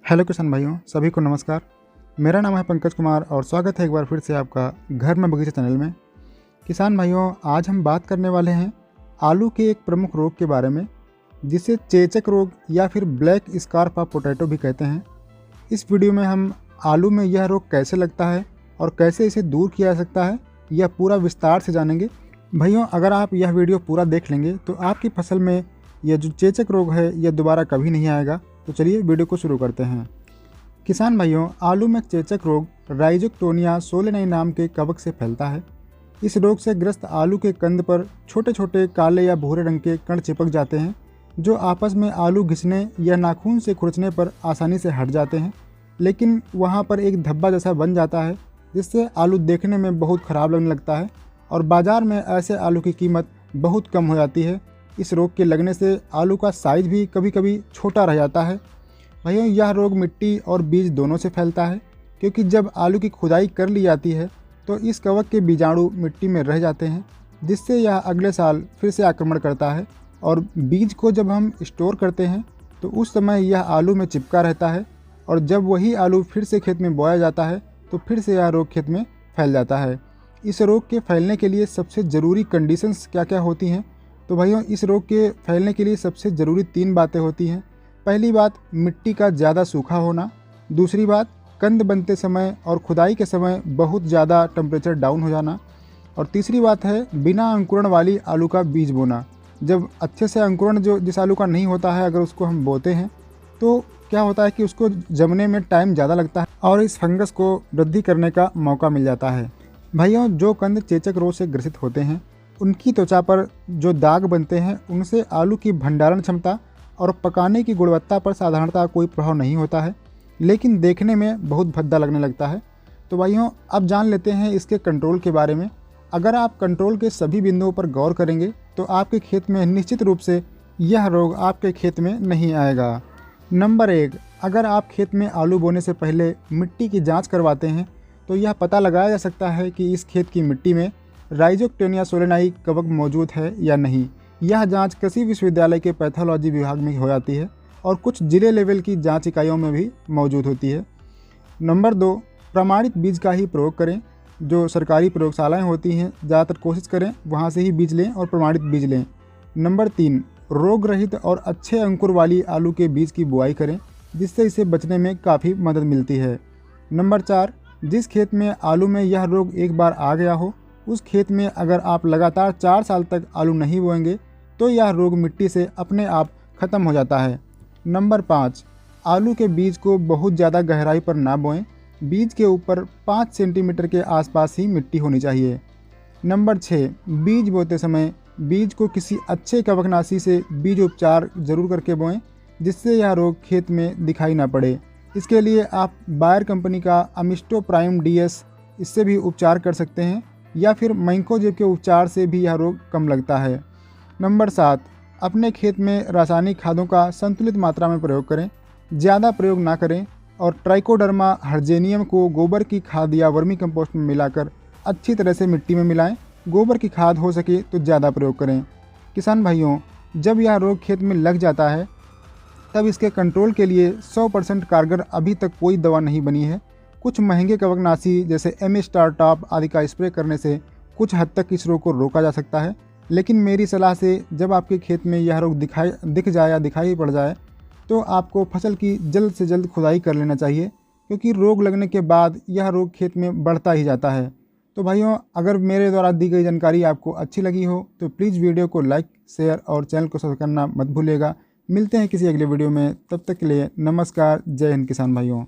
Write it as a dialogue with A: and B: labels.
A: Hello किसान भाइयों, सभी को नमस्कार। मेरा नाम है पंकज कुमार और स्वागत है एक बार फिर से आपका घर में बगीचा चैनल में। किसान भाइयों, आज हम बात करने वाले हैं आलू के एक प्रमुख रोग के बारे में, जिसे चेचक रोग या फिर ब्लैक स्कार्फ ऑफ पोटैटो भी कहते हैं। इस वीडियो में हम आलू में यह रोग कैसे लगता है और कैसे इसे दूर किया जा सकता है, यह पूरा विस्तार से जानेंगे। भाइयों, अगर आप यह वीडियो पूरा देख लेंगे तो आपकी फसल में यह जो चेचक रोग है यह दोबारा कभी नहीं आएगा। तो चलिए वीडियो को शुरू करते हैं। किसान भाइयों, आलू में चेचक रोग राइजोक्टोनिया सोलेनाई नाम के कवक से फैलता है। इस रोग से ग्रस्त आलू के कंद पर छोटे छोटे काले या भूरे रंग के कण चिपक जाते हैं, जो आपस में आलू घिसने या नाखून से खुरचने पर आसानी से हट जाते हैं, लेकिन वहां पर एक धब्बा जैसा बन जाता है, जिससे आलू देखने में बहुत ख़राब लगने लगता है और बाज़ार में ऐसे आलू की कीमत बहुत कम हो जाती है। इस रोग के लगने से आलू का साइज़ भी कभी कभी छोटा रह जाता है। भाइयों, यह रोग मिट्टी और बीज दोनों से फैलता है, क्योंकि जब आलू की खुदाई कर ली जाती है तो इस कवक के बीजाणु मिट्टी में रह जाते हैं, जिससे यह अगले साल फिर से आक्रमण करता है। और बीज को जब हम स्टोर करते हैं तो उस समय यह आलू में चिपका रहता है, और जब वही आलू फिर से खेत में बोया जाता है तो फिर से यह रोग खेत में फैल जाता है। इस रोग के फैलने के लिए सबसे ज़रूरी कंडीशंस क्या क्या होती हैं? तो भाइयों, इस रोग के फैलने के लिए सबसे ज़रूरी 3 बातें होती हैं। पहली बात, मिट्टी का ज़्यादा सूखा होना। दूसरी बात, कंद बनते समय और खुदाई के समय बहुत ज़्यादा टेम्परेचर डाउन हो जाना। और तीसरी बात है बिना अंकुरण वाली आलू का बीज बोना। जब अच्छे से अंकुरण जिस आलू का नहीं होता है, अगर उसको हम बोते हैं तो क्या होता है कि उसको जमने में टाइम ज़्यादा लगता है और इस फंगस को वृद्धि करने का मौका मिल जाता है। भाइयों, जो कंद चेचक रोग से ग्रसित होते हैं उनकी त्वचा पर जो दाग बनते हैं उनसे आलू की भंडारण क्षमता और पकाने की गुणवत्ता पर साधारणतः कोई प्रभाव नहीं होता है, लेकिन देखने में बहुत भद्दा लगने लगता है। तो भाइयों, अब जान लेते हैं इसके कंट्रोल के बारे में। अगर आप कंट्रोल के सभी बिंदुओं पर गौर करेंगे तो आपके खेत में निश्चित रूप से यह रोग आपके खेत में नहीं आएगा। नंबर 1, अगर आप खेत में आलू बोने से पहले मिट्टी की जाँच करवाते हैं तो यह पता लगाया जा सकता है कि इस खेत की मिट्टी में राइजोक्टोनिया सोलेनाई कवक मौजूद है या नहीं। यह जांच किसी विश्वविद्यालय के पैथोलॉजी विभाग में हो जाती है और कुछ जिले लेवल की जांच इकाइयों में भी मौजूद होती है। नंबर 2, प्रमाणित बीज का ही प्रयोग करें। जो सरकारी प्रयोगशालाएं होती हैं, ज़्यादातर कोशिश करें वहां से ही बीज लें और प्रमाणित बीज लें। नंबर 3, रोग रहित और अच्छे अंकुर वाली आलू के बीज की बुआई करें, जिससे इसे बचने में काफ़ी मदद मिलती है। नंबर 4, जिस खेत में आलू में यह रोग एक बार आ गया हो उस खेत में अगर आप लगातार 4 साल तक आलू नहीं बोएंगे तो यह रोग मिट्टी से अपने आप ख़त्म हो जाता है। नंबर 5, आलू के बीज को बहुत ज़्यादा गहराई पर ना बोएं। बीज के ऊपर 5 सेंटीमीटर के आसपास ही मिट्टी होनी चाहिए। नंबर 6, बीज बोते समय बीज को किसी अच्छे कवकनाशी से बीज उपचार जरूर करके बोएं, जिससे यह रोग खेत में दिखाई ना पड़े। इसके लिए आप बायर कंपनी का अमिस्टोप्राइम DS इससे भी उपचार कर सकते हैं, या फिर मैंकोजेब के उपचार से भी यह रोग कम लगता है। नंबर 7, अपने खेत में रासायनिक खादों का संतुलित मात्रा में प्रयोग करें, ज़्यादा प्रयोग ना करें और ट्राइकोडर्मा हर्जेनियम को गोबर की खाद या वर्मी कंपोस्ट में मिलाकर अच्छी तरह से मिट्टी में मिलाएं। गोबर की खाद हो सके तो ज़्यादा प्रयोग करें। किसान भाइयों, जब यह रोग खेत में लग जाता है तब इसके कंट्रोल के लिए 100% कारगर अभी तक कोई दवा नहीं बनी है। कुछ महंगे कवकनाशी जैसे एम-स्टार टॉप आदि का स्प्रे करने से कुछ हद तक इस रोग को रोका जा सकता है, लेकिन मेरी सलाह से जब आपके खेत में यह रोग दिख जाए या दिखाई पड़ जाए तो आपको फसल की जल्द से जल्द खुदाई कर लेना चाहिए, क्योंकि रोग लगने के बाद यह रोग खेत में बढ़ता ही जाता है। तो भाइयों, अगर मेरे द्वारा दी गई जानकारी आपको अच्छी लगी हो तो प्लीज़ वीडियो को लाइक, शेयर और चैनल को सब्सक्राइब करना मत भूलिएगा। मिलते हैं किसी अगले वीडियो में, तब तक के लिए नमस्कार। जय हिंद किसान भाइयों।